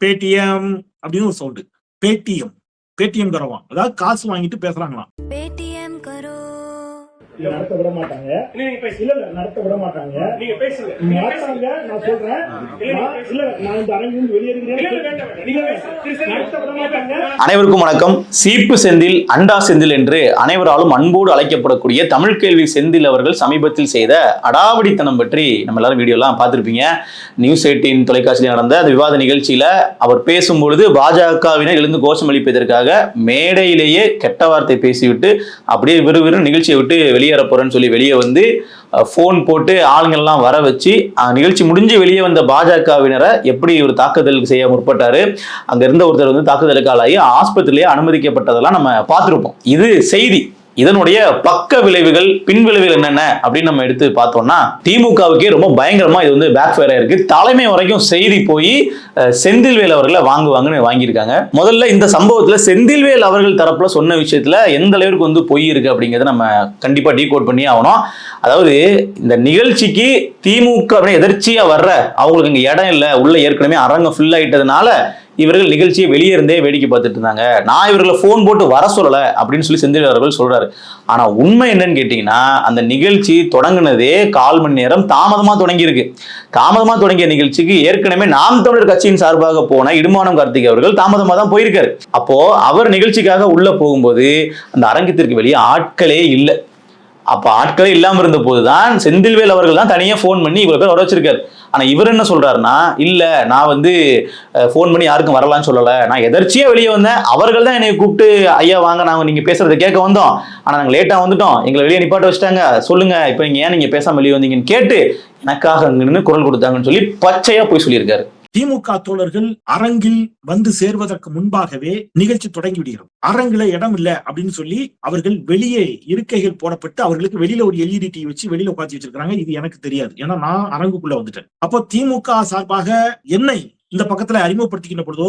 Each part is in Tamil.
பேடிஎம் அப்படின்னு ஒரு சவுண்டு. பேடிஎம் பேடிஎம் கரவான், அதாவது காசு வாங்கிட்டு பேசுறாங்களாம். பேடிஎம் கரோ நடத்த விட மாட்டாங்க. இல்ல நடத்த விட மாட்டாங்க. நீங்க பேசுங்க. நான் சொல்றேன். இல்ல நான் இந்த அரங்கிலிருந்து வெளியேறுகிறேன். நடத்த விட மாட்டாங்க. அனைவருக்கும் வணக்கம். சீப்பு செந்தில், அண்டா செந்தில் என்று அனைவராலும் அன்போடு அழைக்கப்படக்கூடிய தமிழ் கேள்வி செந்தில் அவர்கள் சமீபத்தில் செய்த அடாவடித்தனம் பற்றி நம்ம எல்லாரும் வீடியோலாம் பார்த்திருப்பீங்க. நியூஸ் 18 தொலைக்காட்சியில் நடந்த அந்த விவாத நிகழ்ச்சியில அவர் பேசும்பொழுது பாஜகவினர் எழுந்து கோஷம் அளிப்பதற்காக மேடையிலேயே கெட்ட வார்த்தை பேசிவிட்டு அப்படியே விறுவிறு நிகழ்ச்சியை விட்டு வெளியேற போறேன்னு சொல்லி வெளியே வந்து போன் போட்டு ஆளுங்கள்லாம் வர வச்சு நிகழ்ச்சி முடிஞ்சு வெளியே வந்த பாஜகவினரை எப்படி ஒரு தாக்குதல் செய்ய முற்பட்டாரு. அங்க இருந்த ஒருத்தர் வந்து தாக்குதலுக்கு ஆளாகி ஆஸ்பத்திரியிலேயே அனுமதிக்கப்பட்டதெல்லாம் நம்ம பார்த்திருப்போம். இது செய்தி. இதனுடைய பக்க விளைவுகள், பின் விளைவுகள் என்னென்ன அப்படின்னு நம்ம எடுத்து பார்த்தோம்னா, திமுகவுக்கே ரொம்ப பயங்கரமா இது வந்து பேக் ஃபயர் ஆயிருக்கு. தலைமை வரைக்கும் செய்தி போய் செந்தில்வேல் அவர்களை வாங்குவாங்கன்னு வாங்கியிருக்காங்க. முதல்ல இந்த சம்பவத்துல செந்தில்வேல் அவர்கள் தரப்புல சொன்ன விஷயத்துல எந்த அளவுக்கு வந்து பொய் இருக்கு அப்படிங்கிறத நம்ம கண்டிப்பா டீகோட் பண்ணி ஆகணும். அதாவது இந்த நிகழ்ச்சிக்கு திமுக எதிர்ச்சியா வர்ற அவங்களுக்கு இங்க இடம் இல்லை, உள்ள ஏற்கனவே அரங்கம் ஃபில் ஆயிட்டதுனால இவர்கள் நிகழ்ச்சியை வெளியே இருந்தே வேடிக்கை பார்த்துட்டு இருந்தாங்க. நான் இவர்களை போன் போட்டு வர சொல்லலை அப்படின்னு சொல்லி செந்தில் அவர்கள் சொல்றாரு. ஆனா உண்மை என்னன்னு கேட்டீங்கன்னா, அந்த நிகழ்ச்சி தொடங்கினதே 1/4 மணி நேரம் தாமதமா தொடங்கி இருக்கு. தாமதமா தொடங்கிய நிகழ்ச்சிக்கு ஏற்கனவே நாம் தமிழர் கட்சியின் சார்பாக போன இடுமானம் கார்த்திக் அவர்கள் தாமதமா தான் போயிருக்காரு. அப்போ அவர் நிகழ்ச்சிக்காக உள்ள போகும்போது அந்த அரங்கத்திற்கு வெளியே ஆட்களே இல்லை. அப்ப ஆட்களே இல்லாம இருந்த போதுதான் செந்தில்வேல் அவர்கள் தான் தனியா போன் பண்ணி இவ்வளவு பேர் வர வச்சிருக்காரு. ஆனா இவர் என்ன சொல்றாருன்னா, இல்ல நான் வந்து போன் பண்ணி யாருக்கும் வரலான்னு சொல்லல, நான் எதர்ச்சியா வெளியே வந்தேன், அவர்கள் தான் என்னை கூப்பிட்டு ஐயா வாங்க நாங்க நீங்க பேசுறதை கேட்க வந்தோம், ஆனா நாங்க லேட்டா வந்துட்டோம், எங்களை வெளியே நிப்பாட்ட வச்சுட்டாங்க, சொல்லுங்க இப்ப நீங்க ஏன் நீங்க பேசாம வெளியே வந்தீங்கன்னு கேட்டு எனக்காக அங்கன்னு குரல் கொடுத்தாங்கன்னு சொல்லி பச்சையா போய் சொல்லியிருக்காரு. திமுக தோழர்கள் அரங்கில் வந்து சேர்வதற்கு முன்பாகவே நிகழ்ச்சி தொடங்கி விடுகிறது. அரங்குல இடம் இல்லை அப்படின்னு சொல்லி அவர்கள் வெளியே இருக்கைகள் போடப்பட்டு அவர்களுக்கு வெளியில ஒரு எல்இடி டிவி வச்சு வெளியில உட்காந்து வச்சிருக்காங்க. இது எனக்கு தெரியாது, ஏன்னா நான் அரங்குக்குள்ள வந்துட்டேன். அப்போ திமுக சார்பாக என்னை இந்த பக்கத்துல அறிமுகப்படுத்திக்கின்ற பொழுதோ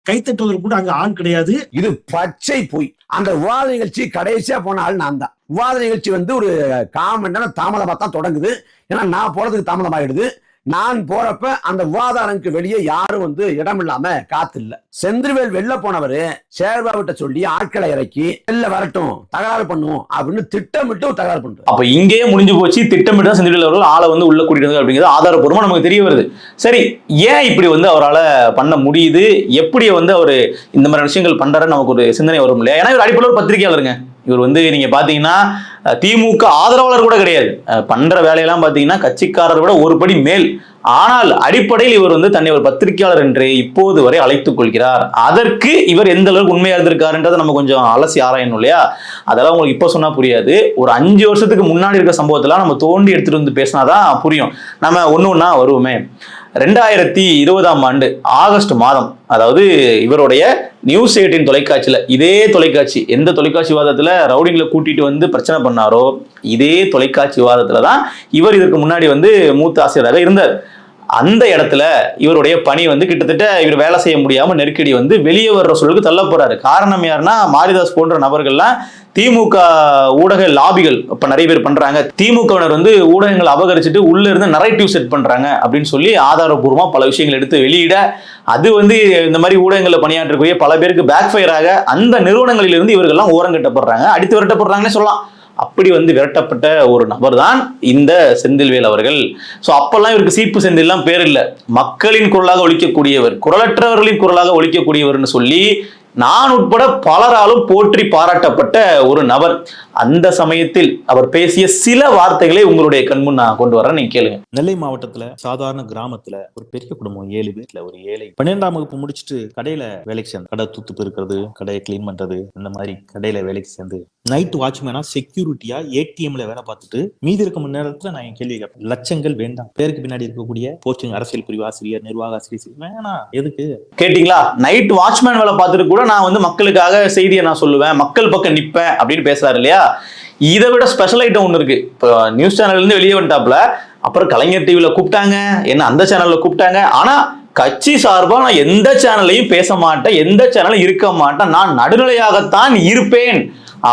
கைத்தட்டுவதற்கு கூட அங்க ஆள் கிடையாது. இது பச்சை போய். அந்த விவாத நிகழ்ச்சி கடைசியா போன ஆள் நான் தான். விவாத நிகழ்ச்சி வந்து ஒரு 1/4 மணி நேரம் தாமதமா தான் தொடங்குது. ஏன்னா நான் போறதுக்கு தாமதமாயிடுது. நான் போறப்ப அந்த விவாதாரனுக்கு வெளியே யாரும் வந்து இடம் இல்லாம காத்து இல்ல. செந்தில்வேல் வெளில போனவரு சேர்பாவிட்ட சொல்லி ஆட்களை இறக்கி வெளில வரட்டும் தகராறு பண்ணுவோம் அப்படின்னு திட்டமிட்டு தகராறு பண்றாரு. அப்ப இங்கேயே முடிஞ்சு போச்சு. திட்டமிட்டு தான் செந்தில்வேல் அவர்கள் ஆளை வந்து உள்ள கூட்டிட்டு அப்படிங்கிறது ஆதாரப்பூர்வமா நமக்கு தெரிய வருது. சரி, ஏன் இப்படி வந்து அவரால் பண்ண முடியுது, எப்படி வந்து அவரு இந்த மாதிரி விஷயங்கள் பண்றாரு நமக்கு ஒரு சிந்தனை வரும் இல்லையா? ஏன்னா இவர் அடிப்படையில் ஒரு பத்திரிகையாளருங்க. இவர் வந்து நீங்க பாத்தீங்கன்னா திமுக ஆதரவாளர் கூட கிடையாது. பண்ற வேலையெல்லாம் பாத்தீங்கன்னா கட்சிக்காரர் விட ஒரு படி மேல். ஆனால் அடிப்படையில் இவர் வந்து தன்னை ஒரு பத்திரிகையாளர் என்று இப்போது வரை அழைத்துக் கொள்கிறார். அதற்கு இவர் எந்த அளவுக்கு உண்மையா இருந்திருக்காருன்றதை நம்ம கொஞ்சம் அலசி ஆராயணும் இல்லையா? அதெல்லாம் உங்களுக்கு இப்ப சொன்னா புரியாது. ஒரு 5 வருஷத்துக்கு முன்னாடி இருக்க சம்பவத்தெல்லாம் நம்ம தோண்டி எடுத்துட்டு வந்து பேசினாதான் புரியும். நம்ம ஒண்ணு வருவோமே. 2020ஆம் ஆண்டு ஆகஸ்ட் மாதம், அதாவது இவருடைய நியூஸ் 18 தொலைக்காட்சியில, இதே தொலைக்காட்சி எந்த தொலைக்காட்சி விவாதத்துல ரவுடிங்களை கூட்டிட்டு வந்து பிரச்சனை பண்ணாரோ இதே தொலைக்காட்சி விவாதத்துலதான் இவர் இதற்கு முன்னாடி வந்து மூத்த ஆசிரியராக இருந்தார். அந்த இடத்துல இவருடைய பணி வந்து கிட்டத்தட்ட இவர் வேலை செய்ய முடியாம நெருக்கடி வந்து வெளியே வர்ற சூழலுக்கு தள்ள போறாரு. காரணம் யாருன்னா, மாரிதாஸ் போன்ற நபர்கள்லாம் திமுக ஊடக லாபிகள் இப்ப நிறைய பேர் பண்றாங்க. திமுகவினர் வந்து ஊடகங்கள் அபகரிச்சுட்டு உள்ள இருந்து நரேட்டிவ் செட் பண்றாங்க அப்படின்னு சொல்லி ஆதாரபூர்வமா பல விஷயங்கள் எடுத்து வெளியிட, அது வந்து இந்த மாதிரி ஊடகங்களில் பணியாற்றக்கூடிய பல பேருக்கு பேக் ஃபயர் ஆக அந்த நிறுவனங்களிலிருந்து இவர்கள்லாம் ஓரங்கட்டப்படுறாங்க, அடித்து விரட்டப்படுறாங்கன்னே சொல்லலாம். அப்படி வந்து விரட்டப்பட்ட ஒரு நபர் தான் இந்த செந்தில்வேல் அவர்கள். சோ அப்பெல்லாம் இவருக்கு சீப்பு செந்தில்லாம் பேர் இல்லை, மக்களின் குரலாக ஒலிக்கக்கூடியவர், குரலற்றவர்களின் குரலாக ஒலிக்கக்கூடியவர்னு சொல்லி நான் உட்பட பலராலும் போற்றி பாராட்டப்பட்ட ஒரு நபர். அந்த சமயத்தில் அவர் பேசிய சில வார்த்தைகளை உங்களுடைய கண்முன் நான் கொண்டு வரேன், நீங்க கேளுங்க. நெல்லை மாவட்டத்துல சாதாரண கிராமத்துல ஒரு பெரிய குடும்பம், 7 வீட்டுல ஒரு ஏழை 12ஆம் வகுப்பு முடிச்சுட்டு கடையில வேலைக்கு சேர்ந்து கடை தூத்து பெருக்கிறது, கடையை கிளீன் பண்றது, இந்த மாதிரி கடையில வேலைக்கு சேர்ந்து நைட் வாட்ச்மேனா செக்யூரிட்டியா ஏடிஎம்ல வேலை பார்த்துட்டு மீதி இருக்க மணி நேரத்துல நான் என் கேள்வி கேட்பேன். லட்சங்கள் வேண்டாம், பேருக்கு பின்னாடி இருக்கக்கூடிய கோச்சிங் அரசியல் பிரிவு ஆசிரியர், நிர்வாக ஆசிரியர் வேணாம், எதுக்கு கேட்டீங்களா? நைட் வாட்ச்மேன் வேலை பார்த்துட்டு கூட நான் வந்து மக்களுக்காக செய்தியை நான் சொல்லுவேன், மக்கள் பக்கம் நிப்பேன் அப்படின்னு பேசுறாரு இல்லையா? இதை விட ஸ்பெஷல் ஐட்டம் ஒண்ணு இருக்கு. இப்போ நியூஸ் சேனல்ல இருந்து வெளியே வந்துட்டாப்ல, அப்புறம் கலைஞர் டிவில கூப்பிட்டாங்க, என்ன அந்த சேனல்ல கூப்பிட்டாங்க. ஆனா கட்சி சார்பா நான் எந்த சேனல்லையும் பேச மாட்டேன், எந்த சேனலும் இருக்க மாட்டேன், நான் நடுநிலையாகத்தான் இருப்பேன்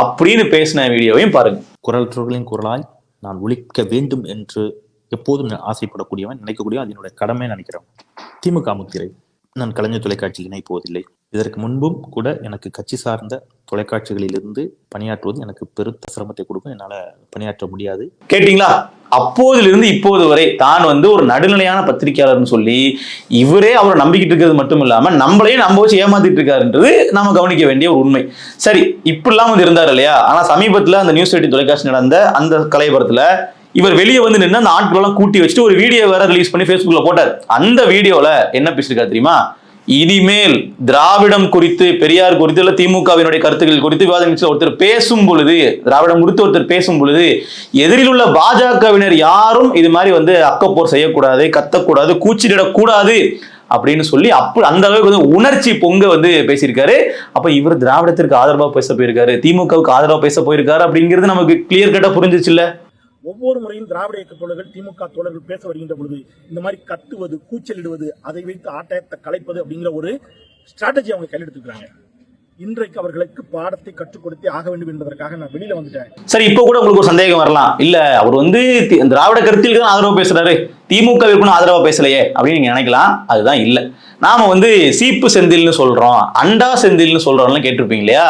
அப்படின்னு பேசின வீடியோவையும் பாருங்க. குரலற்றவர்களின் குரலாய் நான் ஒழிக்க வேண்டும் என்று எப்போதும் ஆசைப்படக்கூடியவன், நினைக்கக்கூடியவன், அதனுடைய கடமை நினைக்கிறவன். திமுக முத்திரை நான் கலைஞர் தொலைக்காட்சியில் இணைப்போவதில்லை. இதற்கு முன்பும் கூட எனக்கு கட்சி சார்ந்த தொலைக்காட்சிகளிலிருந்து பணியாற்றுவது எனக்கு பெருத்த சிரமத்தை கொடுக்கும். என்னால பணியாற்ற முடியாது. கேட்டீங்களா? அப்போதிலிருந்து இப்போது வரை தான் வந்து ஒரு நடுநிலையான பத்திரிகையாளர்னு சொல்லி இவரே அவரை நம்பிக்கிட்டு இருக்கிறது மட்டும் இல்லாம நம்மளையும் நம்ப வச்சு ஏமாத்திட்டு இருக்காருன்றது நம்ம கவனிக்க வேண்டிய ஒரு உண்மை. சரி, இப்படிலாம் வந்து இருந்தார் இல்லையா? ஆனா சமீபத்துல அந்த நியூஸ் 18 தொலைக்காட்சி நடந்த அந்த கலைபரத்துல இவர் வெளியே வந்து நின்று அந்த ஆட்களெல்லாம் கூட்டி வச்சுட்டு ஒரு வீடியோ வேற ரிலீஸ் பண்ணி Facebookல போட்டார். அந்த வீடியோல என்ன பேசிருக்காரு தெரியுமா? இனிமேல் திராவிடம் குறித்து, பெரியார் குறித்து, இல்ல திமுகவினுடைய கருத்துக்கள் குறித்து விவாதம் ஒருத்தர் பேசும் பொழுது, திராவிடம் குறித்து ஒருத்தர் பேசும் பொழுது எதிரில் உள்ள பாஜகவினர் யாரும் இது மாதிரி வந்து அக்கப்போர் செய்யக்கூடாது, கத்தக்கூடாது, கூச்சிடக்கூடாது அப்படின்னு சொல்லி அந்த அளவுக்கு வந்து உணர்ச்சி பொங்க வந்து பேசியிருக்காரு. அப்ப இவர் திராவிடத்திற்கு ஆதரவா பேச போயிருக்காரு, திமுகவுக்கு ஆதரவா பேச போயிருக்காரு அப்படிங்கிறது நமக்கு கிளியர் கட்டா புரிஞ்சிச்சு இல்ல? ஒவ்வொரு முறையும் திராவிட இயக்க தோழர்கள், திமுக தோழர்கள் பேச வருகின்ற பொழுது இந்த மாதிரி கத்துவது, கூச்சலிடுவது, அதை வைத்து ஆட்டத்தை கலைப்பது அப்படிங்கிற ஒரு ஸ்ட்ராட்டஜி அவங்க கையில் எடுத்துக்கிறாங்க. இன்றைக்கு அவர்களுக்கு பாடத்தை கற்றுக் கொடுத்தே ஆக வேண்டும் என்பதற்காக நான் வெளியில வந்துட்டேன். சரி, இப்போ கூட உங்களுக்கு ஒரு சந்தேகம் வரலாம், இல்ல அவர் வந்து திராவிட கருத்திற்கு தான் ஆதரவா பேசுறாரு, திமுகவிற்கு ஆதரவா பேசலையே அப்படின்னு நீங்க நினைக்கலாம். அதுதான் இல்ல. நாம வந்து சீப்பு செந்தில்னு சொல்றோம், அண்டா செந்தில்னு சொல்றோம்னு கேட்டிருப்பீங்க இல்லையா?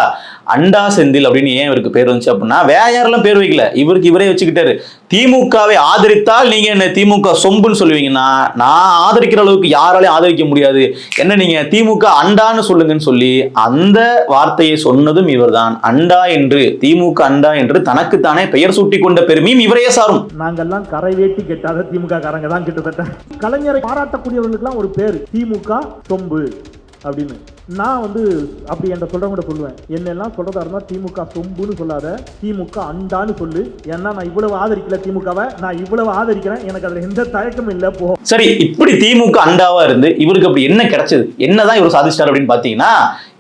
அண்டா செந்தில் அப்படின்னு ஏன் இவருக்கு பேர் வந்துச்சு அப்படின்னா, வேற யாரெல்லாம் பேர் வைக்கல, இவரே வச்சுக்கிட்டாரு. திமுகவை ஆதரித்தால் நீங்க என்ன திமுக சொம்புன்னு சொல்லுவீங்கன்னா, நான் ஆதரிக்கிற அளவுக்கு யாராலையும் ஆதரிக்க முடியாது, என்ன நீங்க திமுக அண்டான்னு சொல்லுங்கன்னு சொல்லி அந்த வார்த்தையை சொன்னதும் இவர்தான். அண்டா என்று, திமுக அண்டா என்று தனக்குத்தானே பெயர் சூட்டி கொண்ட பெருமையும் இவரையே சாரும். நாங்கெல்லாம் கரை வேட்டி கெட்டாத திமுக காரங்க தான் கிட்டத்தட்ட. கலைஞரை பாராட்டக்கூடியவர்களுக்கெல்லாம் ஒரு பேர் திமுக சொம்பு அப்படின்னு. நான் வந்து அப்படி என்ற சொல்றவங்க கூட சொல்லுவேன், என்னெல்லாம் சொல்றதா இருந்தா திமுக சொம்புன்னு சொல்லாத, திமுக அண்டான்னு சொல்லு. ஏன்னா நான் இவ்வளவு ஆதரிக்கல திமுகவை, நான் இவ்வளவு ஆதரிக்கிறேன், எனக்கு அதுல எந்த தயக்கமும் இல்ல. போ. சரி, இப்படி திமுக அண்டாவா இருந்து இவருக்கு அப்படி என்ன கிடைச்சது, என்னதான் இவர் சாதிச்சிட்டார் அப்படின்னு பாத்தீங்கன்னா,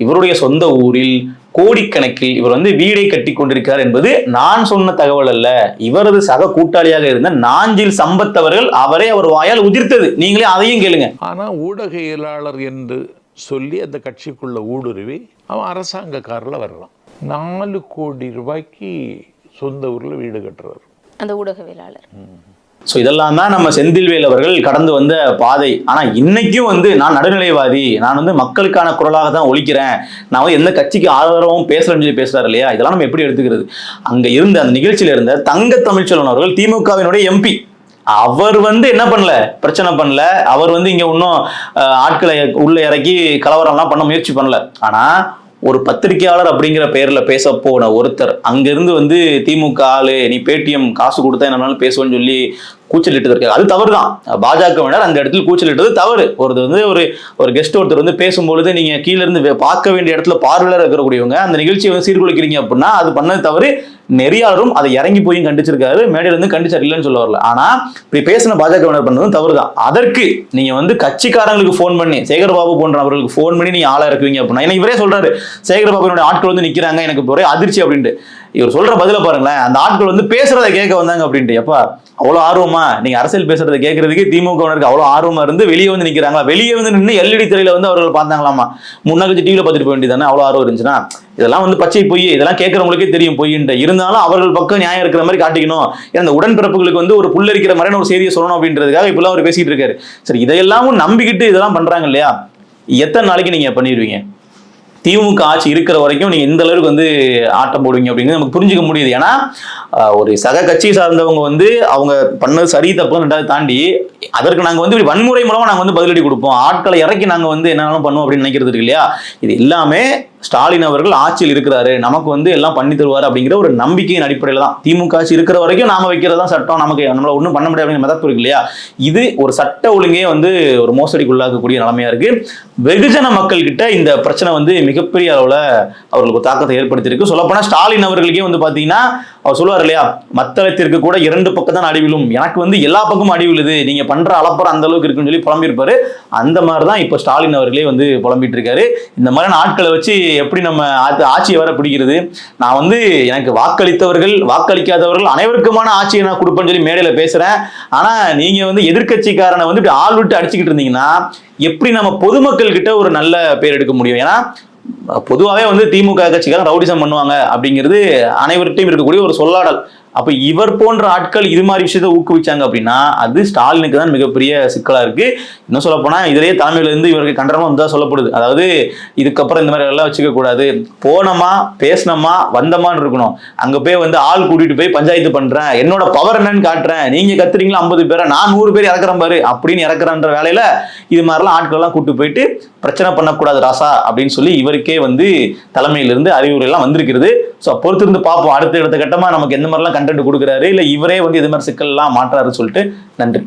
இவருடைய சொந்த ஊரில் கோடிக்கணக்கில் இவர் வந்து வீடை கட்டி கொண்டிருக்கார் என்பது நான் சொன்ன தகவல் அல்ல. இவரது சக கூட்டாளியாக இருந்த நாஞ்சில் சம்பத் அவர்கள் அவரே அவர் வாயால் உதிர்த்தது. நீங்களே அதையும் கேளுங்க. ஆனா ஊடகவியலாளர் என்று சொல்லி அந்த கட்சிக்குள்ள ஊடுருவி அவன் அரசாங்க காரில் வரலாம். 4 கோடி ரூபாய்க்கு சொந்த ஊர்ல வீடு கட்டுறாரு அந்த ஊடகவியலாளர். ஸோ இதெல்லாம் தான் நம்ம செந்தில்வேல் அவர்கள் கடந்து வந்த பாதை. ஆனால் இன்னைக்கும் வந்து நான் நடுநிலைவாதி, நான் வந்து மக்களுக்கான குரலாக தான் ஒலிக்கிறேன், நான் வந்து எந்த கட்சிக்கு ஆதரவும் பேசுறேன்னு சொல்லி பேசுறாரு இல்லையா? இதெல்லாம் நம்ம எப்படி எடுத்துக்கிறது? அங்க இருந்த அந்த நிகழ்ச்சியில இருந்த தங்க தமிழ்ச்செல்வன் அவர்கள் திமுகவினுடைய எம்பி, அவர் வந்து என்ன பண்ணல, பிரச்சனை பண்ணல. அவர் வந்து இங்க இன்னும் ஆட்களை உள்ள இறக்கி கலவரம்லாம் பண்ண முயற்சி பண்ணல. ஆனா ஒரு பத்திரிகையாளர் அப்படிங்கிற பெயர்ல பேச போன ஒருத்தர் அங்கிருந்து வந்து திமுக ஆளு, நீ பேடிஎம் காசு கொடுத்தா என்னாலும் பேசுவேன்னு சொல்லி கூச்சலிட்டு இருக்காரு. அது தவறு தான். பாஜகவினர் அந்த இடத்துல கூச்சலிட்டது தவறு. ஒரு கெஸ்ட் ஒருத்தர் வந்து பேசும்பொழுது நீங்க கீழே இருந்து பார்க்க வேண்டிய இடத்துல பார்வையாளர் இருக்கக்கூடியவங்க அந்த நிகழ்ச்சியை வந்து சீர்குலைக்கிறீங்க அப்படின்னா அது பண்ணது தவறு. நெறியாளரும் அதை இறங்கி போய் கண்டிச்சிருக்காரு, மேடையில இருந்து கண்டிச்சார், இல்லைன்னு சொல்ல வரல. ஆனா இப்படி பேசின பாஜகவினர் பண்ணதும் தவறு தான். அதற்கு நீங்க வந்து கட்சிக்காரங்களுக்கு போன் பண்ணி, சேகர்பாபு போன்ற அவர்களுக்கு போன் பண்ணி நீங்க ஆளா இருக்குவீங்க அப்படின்னா, ஏன்னா இவரே சொல்றாரு சேகர்பாபுனுடைய ஆட்கள் வந்து நிக்கிறாங்க, எனக்கு ஒரே அதிர்ச்சி அப்படின்ட்டு. இவர் சொல்ற பதில பாருங்களேன், அந்த ஆட்கள் வந்து பேசுறதை கேட்க வந்தாங்க அப்படின்ட்டு. எப்பா அவ்வளவு ஆர்வமா நீங்க அரசியல் பேசுறதை கேட்கறதுக்கு திமுகவினருக்கு அவ்வளவு ஆர்வமா இருந்து வெளியே வந்து நிக்கிறாங்களா? வெளியே வந்து நின்று எல்இடி திரையில வந்து அவர்கள் பார்த்தாங்களாமா, முன்னாடி டிவியில பார்த்துட்டு போக வேண்டியதானே? அவ்வளவு ஆர்வம் இருந்துச்சுன்னா இதெல்லாம் வந்து பச்சை பொய், இதெல்லாம் கேட்கறவங்களுக்கே தெரியும் பொய்ன்ட்டு. இருந்தாலும் அவர்கள் பக்கம் நியாயம் இருக்கிற மாதிரி காட்டிக்கணும், இந்த உடன்பிறப்புகளுக்கு வந்து ஒரு புல்லரிக்கிற மாதிரி ஒரு செய்தியை சொல்லணும் அப்படின்றதுக்காக இப்பெல்லாம் அவர் பேசிட்டு இருக்காரு. சரி, இதையெல்லாமும் நம்பிக்கிட்டு இதெல்லாம் பண்றாங்க இல்லையா? எத்தனை நாளைக்கு நீங்க பண்ணிடுவீங்க? திமுக ஆட்சி இருக்கிற வரைக்கும் நீங்க இந்த அளவுக்கு வந்து ஆட்டம் போடுவீங்க அப்படிங்கிறது நமக்கு புரிஞ்சுக்க முடியுது. ஏன்னா ஒரு சக கட்சி சார்ந்தவங்க வந்து அவங்க பண்ணது சரி தப்புன்னு தாண்டி அதற்கு நாங்க வந்து வன்முறை மூலமா நாங்க வந்து பதிலடி கொடுப்போம், ஆட்களை இறக்கி நாங்க வந்து என்னென்னாலும் பண்ணுவோம் அப்படின்னு நினைக்கிறது இருக்கு இல்லையா? இது எல்லாமே ஸ்டாலின் அவர்கள் ஆட்சியில் இருக்கிறாரு, நமக்கு வந்து எல்லாம் பண்ணி தருவார் அப்படிங்கிற ஒரு நம்பிக்கையின் அடிப்படையில் தான். திமுக ஆட்சி இருக்கிற வரைக்கும் நாம வைக்கிறதா சட்டம், நமக்கு நம்மள ஒன்றும் பண்ண முடியாது அப்படிங்கிற மெதப்பு இருக்கு இல்லையா? இது ஒரு சட்ட ஒழுங்கே வந்து ஒரு மோசடிக்குள்ளாக்கக்கூடிய நிலைமையா இருக்கு. வெகுஜன மக்கள் கிட்ட இந்த பிரச்சனை வந்து மிகப்பெரிய அளவுல அவர்களுக்கு தாக்கத்தை ஏற்படுத்தியிருக்கு. சொல்லப்போனா ஸ்டாலின் அவர்களுக்கே வந்து பாத்தீங்கன்னா அவர் சொல்லுவார் இல்லையா, மத்தளத்திற்கு கூட 2 பக்கம் தான் அடிவிலும், எனக்கு வந்து எல்லா பக்கமும் அடி விழுது, நீங்க பண்ற அலப்பறம் அந்த அளவுக்கு இருக்குன்னு சொல்லி புலம்பியிருப்பாரு. அந்த மாதிரிதான் இப்ப ஸ்டாலின் அவர்களே வந்து புலம்பிட்டு இருக்காரு. இந்த மாதிரியான ஆட்களை வச்சு எப்படி நம்ம ஆட்சியை வர பிடிக்கிறது? நான் வந்து எனக்கு வாக்களித்தவர்கள் வாக்களிக்காதவர்கள் அனைவருக்குமான ஆட்சியை நான் கொடுப்பேன்னு சொல்லி மேடையில பேசுறேன். ஆனா நீங்க வந்து எதிர்கட்சிக்காரனை வந்து இப்படி ஆள் விட்டு அடிச்சுக்கிட்டு இருந்தீங்கன்னா எப்படி நம்ம பொதுமக்கள் கிட்ட ஒரு நல்ல பேர் எடுக்க முடியும்? ஏன்னா பொதுவாகவே வந்து திமுக கட்சிக்காரன் ரவுடிசம் பண்ணுவாங்க அப்படிங்கிறது அனைவர்கிட்டையும் இருக்கக்கூடிய ஒரு சொல்லாடல். அப்ப இவர் போன்ற ஆட்கள் இது மாதிரி விஷயத்தை ஊக்குவிச்சாங்க அப்படின்னா அது ஸ்டாலினுக்கு தான் மிகப்பெரிய சிக்கலா இருக்கு. இன்னும் சொல்ல போனா இதுலயே தலைமையில இருந்து இவருக்கு கண்டனமும் வந்து சொல்லப்படுது. அதாவது இதுக்கப்புறம் இந்த மாதிரி எல்லாம் வச்சுக்க கூடாது, போனோமா பேசினோமா வந்தமான்னு இருக்கணும். அங்க போய் வந்து ஆள் கூட்டிட்டு போய் பஞ்சாயத்து பண்றேன், என்னோட பவர் என்னன்னு காட்டுறேன், நீங்க கத்துறீங்களா 50 பேரை, நான் 100 பேர் இறக்குறேன் பாரு அப்படின்னு இறக்குறன்ற வேலையில இது மாதிரிலாம் ஆட்கள் எல்லாம் கூட்டு போயிட்டு பிரச்சனை பண்ணக்கூடாது ராசா அப்படின்னு சொல்லி இவருக்கே வந்து தலைமையிலிருந்து அறிவுரை எல்லாம் வந்திருக்கிறது. ஸோ பொறுத்திருந்து பார்ப்போம் அடுத்த கட்டமா நமக்கு எந்த மாதிரிலாம் கண்டென்ட் கொடுக்குறாரு, இல்லை இவரே வந்து இது மாதிரி சிக்கல் எல்லாம் மாற்றாருன்னு சொல்லிட்டு. நன்றி.